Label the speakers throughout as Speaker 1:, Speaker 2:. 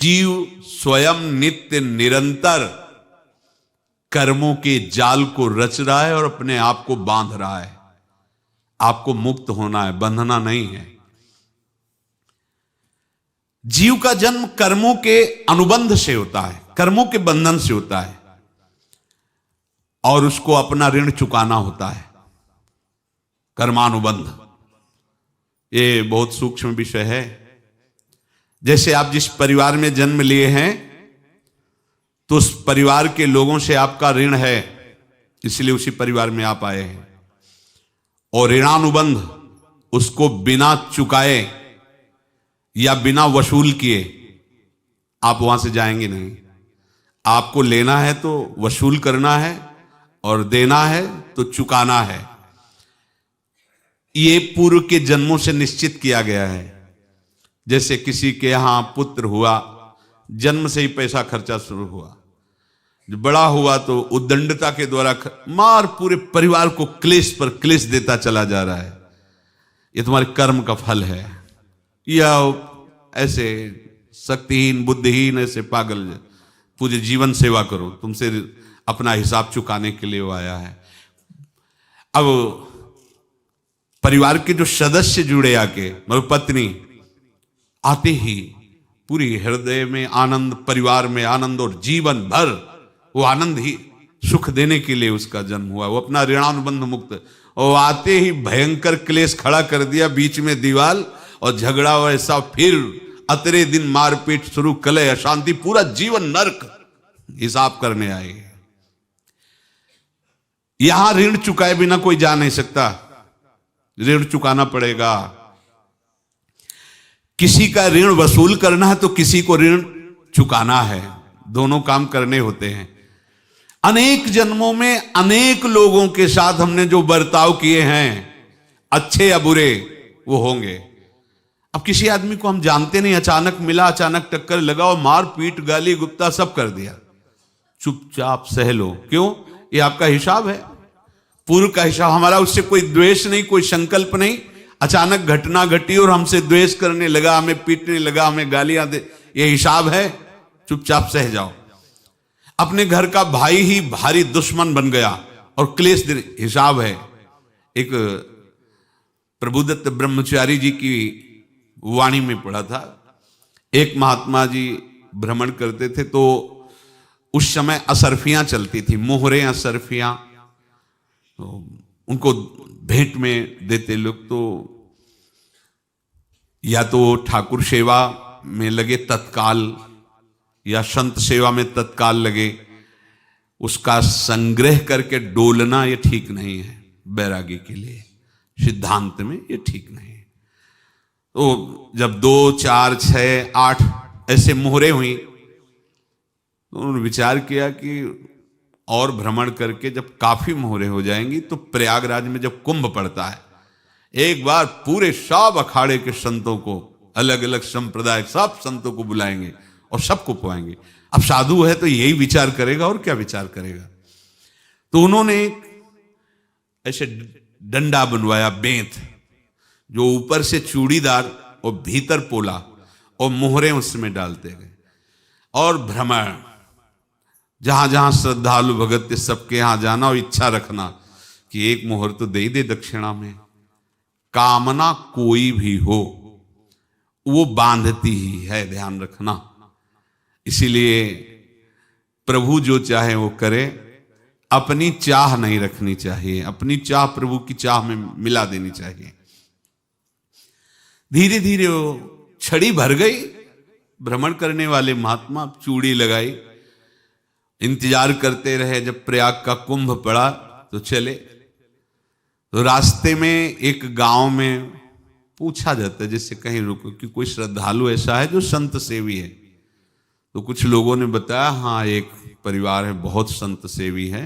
Speaker 1: जीव स्वयं नित्य निरंतर कर्मों के जाल को रच रहा है और अपने आप को बांध रहा है। आपको मुक्त होना है, बंधना नहीं है। जीव का जन्म कर्मों के अनुबंध से होता है, कर्मों के बंधन से होता है, और उसको अपना ऋण चुकाना होता है। कर्मानुबंध ये बहुत सूक्ष्म विषय है। जैसे आप जिस परिवार में जन्म लिए हैं तो उस परिवार के लोगों से आपका ऋण है, इसलिए उसी परिवार में आप आए हैं, और ऋणानुबंध उसको बिना चुकाए या बिना वसूल किए आप वहां से जाएंगे नहीं। आपको लेना है तो वसूल करना है, और देना है तो चुकाना है। ये पूर्व के जन्मों से निश्चित किया गया है। जैसे किसी के यहां पुत्र हुआ, जन्म से ही पैसा खर्चा शुरू हुआ, जो बड़ा हुआ तो उद्दंडता के द्वारा मार पूरे परिवार को क्लेश पर क्लेश देता चला जा रहा है। ये तुम्हारे कर्म का फल है। या ऐसे शक्तिहीन बुद्धिहीन ऐसे पागल पूरे जीवन सेवा करो, तुमसे अपना हिसाब चुकाने के लिए वो आया है। अब परिवार के जो सदस्य जुड़े आके, मतलब पत्नी आते ही पूरी हृदय में आनंद, परिवार में आनंद, और जीवन भर वो आनंद ही सुख देने के लिए उसका जन्म हुआ। वो अपना ऋणानुबंध मुक्त, और आते ही भयंकर क्लेश खड़ा कर दिया, बीच में दीवाल और झगड़ा वैसा, फिर अतरे दिन मारपीट शुरू, कलह अशांति, पूरा जीवन नरक हिसाब करने आए। यहां ऋण चुकाए बिना कोई जा नहीं सकता, ऋण चुकाना पड़ेगा। किसी का ऋण वसूल करना है तो किसी को ऋण चुकाना है, दोनों काम करने होते हैं। अनेक जन्मों में अनेक लोगों के साथ हमने जो बर्ताव किए हैं, अच्छे या बुरे, वो होंगे। अब किसी आदमी को हम जानते नहीं, अचानक मिला, अचानक टक्कर लगा और मार पीट गाली गुप्ता सब कर दिया, चुपचाप सह लो। क्यों? ये आपका हिसाब है, पूर्व का हिसाब। हमारा उससे कोई द्वेष नहीं, कोई संकल्प नहीं। अचानक घटना घटी और हमसे द्वेष करने लगा, हमें पीटने लगा, हमें गालियां दे, ये हिसाब है, चुपचाप सह जाओ। अपने घर का भाई ही भारी दुश्मन बन गया और क्लेश हिसाब है। एक प्रभुदत्त ब्रह्मचारी जी की वाणी में पढ़ा था, एक महात्मा जी भ्रमण करते थे तो उस समय असरफियां चलती थी, मोहरे असरफियां, तो उनको भेंट में देते लोग। तो या तो ठाकुर सेवा में लगे तत्काल, या संत सेवा में तत्काल लगे, उसका संग्रह करके डोलना ये ठीक नहीं है। बैरागी के लिए सिद्धांत में ये ठीक नहीं है। तो जब 2, 4, 6, 8 ऐसे मोहरे हुई तो उन्होंने विचार किया कि और भ्रमण करके जब काफी मोहरे हो जाएंगी तो प्रयागराज में जब कुंभ पड़ता है, एक बार पूरे सब अखाड़े के संतों को, अलग अलग संप्रदाय सब संतों को बुलाएंगे और सबको पुआएंगे। अब साधु है तो यही विचार करेगा, और क्या विचार करेगा। तो उन्होंने एक ऐसे डंडा बनवाया, बेंत, जो ऊपर से चूड़ीदार और भीतर पोला, और मोहरे उसमें डालते गए। और भ्रमण, जहां जहां श्रद्धालु भगत थे सबके यहां जाना और इच्छा रखना कि एक मोहर तो दे दे दक्षिणा में। कामना कोई भी हो वो बांधती ही है, ध्यान रखना। इसीलिए प्रभु जो चाहे वो करे, अपनी चाह नहीं रखनी चाहिए, अपनी चाह प्रभु की चाह में मिला देनी चाहिए। धीरे धीरे वो छड़ी भर गई। भ्रमण करने वाले महात्मा चूड़ी लगाई, इंतजार करते रहे। जब प्रयाग का कुंभ पड़ा तो चले। तो रास्ते में एक गांव में पूछा जाता है, जैसे कहीं रुको कि कोई श्रद्धालु ऐसा है जो संत सेवी है। तो कुछ लोगों ने बताया, हाँ एक परिवार है बहुत संत सेवी है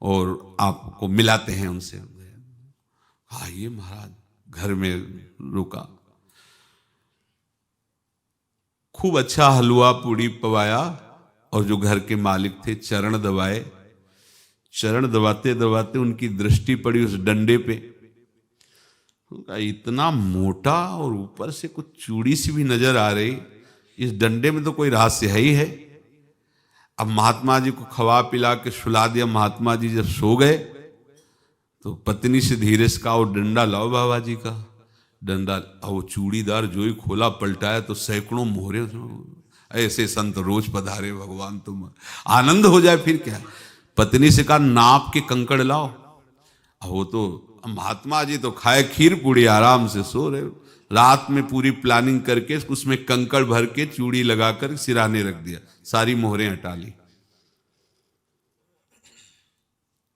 Speaker 1: और आपको मिलाते हैं उनसे। आइए महाराज। घर में रुका, खूब अच्छा हलवा पूड़ी पवाया, और जो घर के मालिक थे चरण दबाए। चरण दबाते दबाते उनकी दृष्टि पड़ी उस डंडे पे। इतना मोटा और ऊपर से कुछ चूड़ी सी भी नजर आ रही। इस डंडे में तो कोई रहस्य है ही है। अब महात्मा जी को खवा पिला के सुला दिया। महात्मा जी जब सो गए तो पत्नी से धीरे से कहा, वो डंडा लाओ बाबा जी का। डंडा, वो चूड़ीदार जो ही खोला पलटाया तो सैकड़ों मोहरे। ऐसे संत रोज पधारे भगवान, तुम आनंद हो जाए फिर क्या। पत्नी से कहा, नाप के कंकड़ लाओ। अब वो तो महात्मा जी तो खाए खीर पूड़ी, आराम से सो रहे। रात में पूरी प्लानिंग करके उसमें कंकड़ भर के चूड़ी लगाकर सिराने रख दिया, सारी मोहरें हटा ली।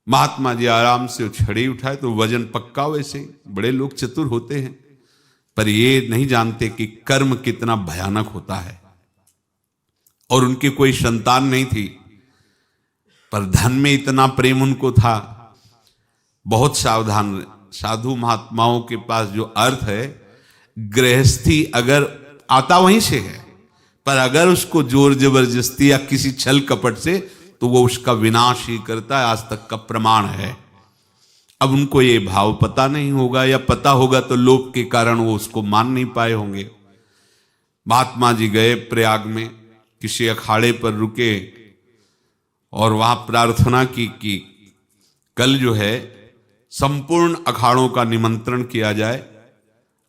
Speaker 1: महात्मा जी आराम से छड़ी उठाए तो वजन पक्का। वैसे बड़े लोग चतुर होते हैं, पर ये नहीं जानते कि कर्म कितना भयानक होता है। और उनकी कोई संतान नहीं थी, पर धन में इतना प्रेम उनको था। बहुत सावधान। साधु महात्माओं के पास जो अर्थ है, गृहस्थी अगर आता वहीं से है, पर अगर उसको जोर जबरदस्ती या किसी छल कपट से, तो वो उसका विनाश ही करता है। आज तक का प्रमाण है। अब उनको ये भाव पता नहीं होगा, या पता होगा तो लोभ के कारण वो उसको मान नहीं पाए होंगे। महात्मा जी गए प्रयाग में, किसी अखाड़े पर रुके और वहां प्रार्थना की कि कल जो है संपूर्ण अखाड़ों का निमंत्रण किया जाए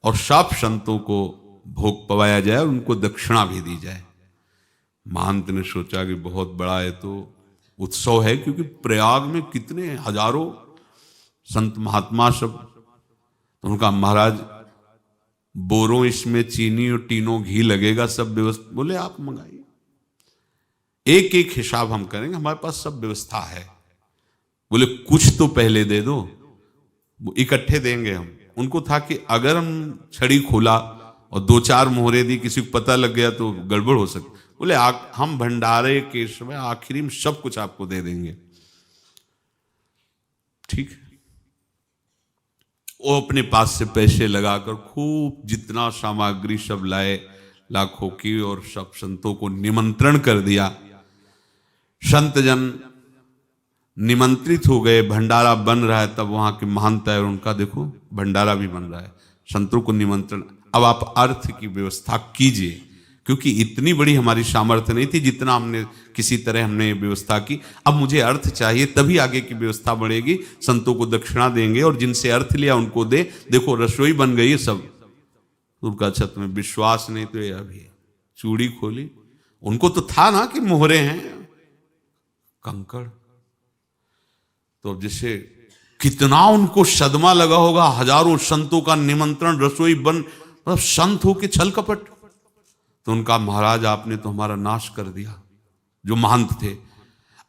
Speaker 1: और सब संतों को भोग पवाया जाए और उनको दक्षिणा भी दी जाए। महंत ने सोचा कि बहुत बड़ा है तो उत्सव है, क्योंकि प्रयाग में कितने हजारों संत महात्मा सब। तो उनका, महाराज बोरों इसमें चीनी और टीनों घी लगेगा, सब व्यवस्था। बोले आप मंगाइए, एक एक हिसाब हम करेंगे, हमारे पास सब व्यवस्था है। बोले कुछ तो पहले दे दो, इकट्ठे देंगे हम। उनको था कि अगर हम छड़ी खोला और दो चार मोहरे दी, किसी को पता लग गया तो गड़बड़ हो सकती। बोले हम भंडारे के समय आखिरी में सब कुछ आपको दे देंगे। ठीक है। वो अपने पास से पैसे लगाकर खूब जितना सामग्री सब लाए, लाखों की, और सब संतों को निमंत्रण कर दिया। संत जन निमंत्रित हो गए, भंडारा बन रहा है। तब वहां के महंत है और उनका देखो भंडारा भी बन रहा है, संतों को निमंत्रण। अब आप अर्थ की व्यवस्था कीजिए, क्योंकि इतनी बड़ी हमारी सामर्थ्य नहीं थी जितना हमने किसी तरह हमने व्यवस्था की। अब मुझे अर्थ चाहिए, तभी आगे की व्यवस्था बढ़ेगी। संतों को दक्षिणा देंगे और जिनसे अर्थ लिया उनको दे। देखो रसोई बन गई है सब। उनका छत में विश्वास नहीं तो ये अभी चूड़ी खोली। उनको तो था ना कि मोहरे हैं, कंकड़। तो अब जैसे कितना उनको सदमा लगा होगा। हजारों संतों का निमंत्रण, रसोई बन, मतलब संत हो के छल कपट। तो उनका, महाराज आपने तो हमारा नाश कर दिया, जो महंत थे।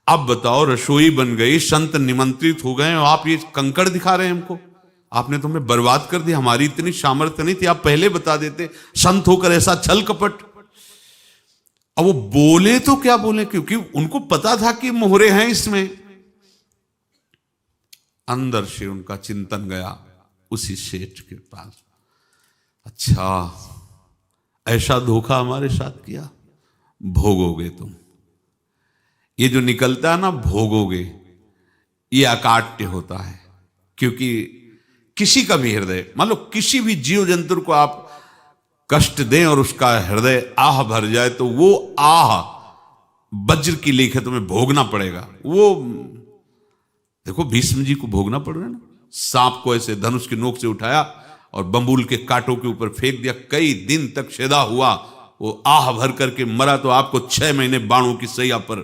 Speaker 1: अब बताओ रसोई बन गई, संत निमंत्रित हो गए और आप ये कंकड़ दिखा रहे हैं हमको। आपने तो हमें बर्बाद कर दिया, हमारी इतनी सामर्थ्य नहीं थी, आप पहले बता देते। संत होकर ऐसा छल कपट। अब वो बोले तो क्या बोले, क्योंकि उनको पता था कि मोहरे हैं इसमें। अंदर से उनका चिंतन गया उसी सेठ के पास, अच्छा ऐसा धोखा हमारे साथ किया, भोगोगे तुम। ये जो निकलता है ना भोगोगे, ये अकाट्य होता है। क्योंकि किसी का भी हृदय, मान लो किसी भी जीव जंतु को आप कष्ट दें और उसका हृदय आह भर जाए, तो वो आह वज्र की लेख है, तुम्हें भोगना पड़ेगा। वो देखो भीष्म जी को भोगना पड़ रहा है ना। सांप को ऐसे धनुष की नोक से उठाया और बंबूल के कांटों के ऊपर फेंक दिया, कई दिन तक सेदा हुआ, वो आह भर करके मरा। तो आपको 6 महीने बाणों की सैया पर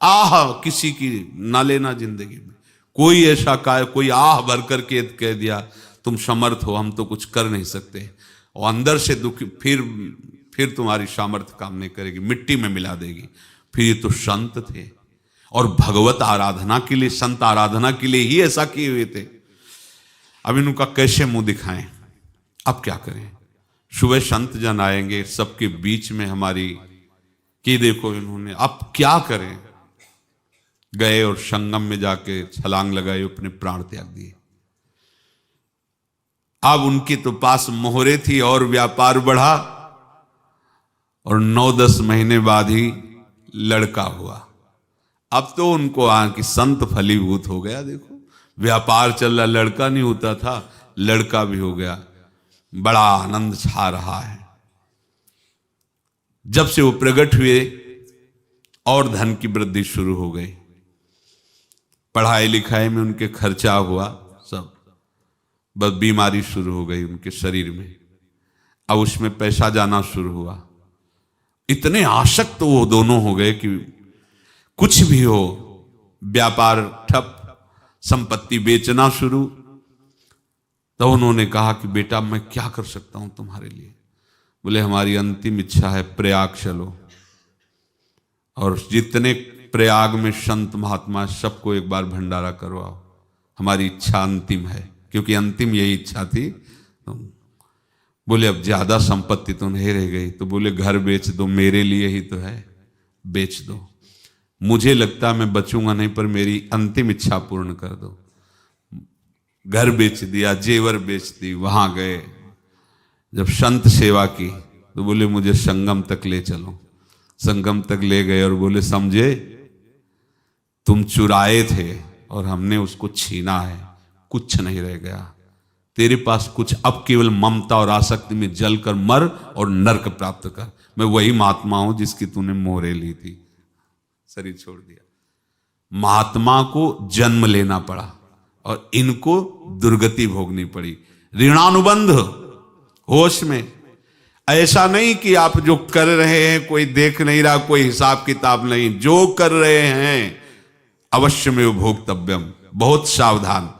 Speaker 1: आह किसी की ना लेना जिंदगी में। कोई ऐसा कोई आह भर करके कह दिया तुम समर्थ हो, हम तो कुछ कर नहीं सकते, और अंदर से दुखी, फिर तुम्हारी सामर्थ्य काम नहीं करेगी, मिट्टी में मिला देगी। फिर ये तो संत थे और भगवत आराधना के लिए, संत आराधना के लिए ही ऐसा किए हुए थे। अब इनका कैसे मुंह दिखाएं, अब क्या करें। सुबह संत जन आएंगे, सबके बीच में हमारी कि देखो इन्होंने, अब क्या करें। गए और संगम में जाके छलांग लगाई, अपने प्राण त्याग दिए। अब उनके तो पास मोहरे थी और व्यापार बढ़ा, और 9-10 महीने बाद ही लड़का हुआ। अब तो उनको कि संत फलीभूत हो गया। देखो व्यापार चल रहा, लड़का नहीं होता था, लड़का भी हो गया, बड़ा आनंद छा रहा है। जब से वो प्रकट हुए और धन की वृद्धि शुरू हो गई, पढ़ाई लिखाई में उनके खर्चा हुआ सब, बस बीमारी शुरू हो गई उनके शरीर में, अब उसमें पैसा जाना शुरू हुआ। इतने आसक्त तो वो दोनों हो गए कि कुछ भी हो, व्यापार ठप, संपत्ति बेचना शुरू। तो उन्होंने कहा कि बेटा मैं क्या कर सकता हूं तुम्हारे लिए? बोले हमारी अंतिम इच्छा है प्रयाग चलो, और जितने प्रयाग में संत महात्मा सबको एक बार भंडारा करवाओ, हमारी इच्छा अंतिम है, क्योंकि अंतिम यही इच्छा थी। तो बोले अब ज्यादा संपत्ति तो नहीं रह गई, तो बोले घर बेच दो, मेरे लिए ही तो है, बेच दो। मुझे लगता मैं बचूंगा नहीं, पर मेरी अंतिम इच्छा पूर्ण कर दो। घर बेच दिया, जेवर बेच दी। वहां गए, जब संत सेवा की तो बोले मुझे संगम तक ले चलो। संगम तक ले गए और बोले समझे तुम चुराए थे और हमने उसको छीना है, कुछ नहीं रह गया तेरे पास कुछ, अब केवल ममता और आसक्ति में जलकर मर और नरक प्राप्त कर। मैं वही महात्मा हूं जिसकी तूने मोहरे ली थी, शरीर छोड़ दिया। महात्मा को जन्म लेना पड़ा और इनको दुर्गति भोगनी पड़ी। ऋणानुबंध, होश में। ऐसा नहीं कि आप जो कर रहे हैं कोई देख नहीं रहा, कोई हिसाब किताब नहीं, जो कर रहे हैं अवश्य में भोक्तव्यम, बहुत सावधान।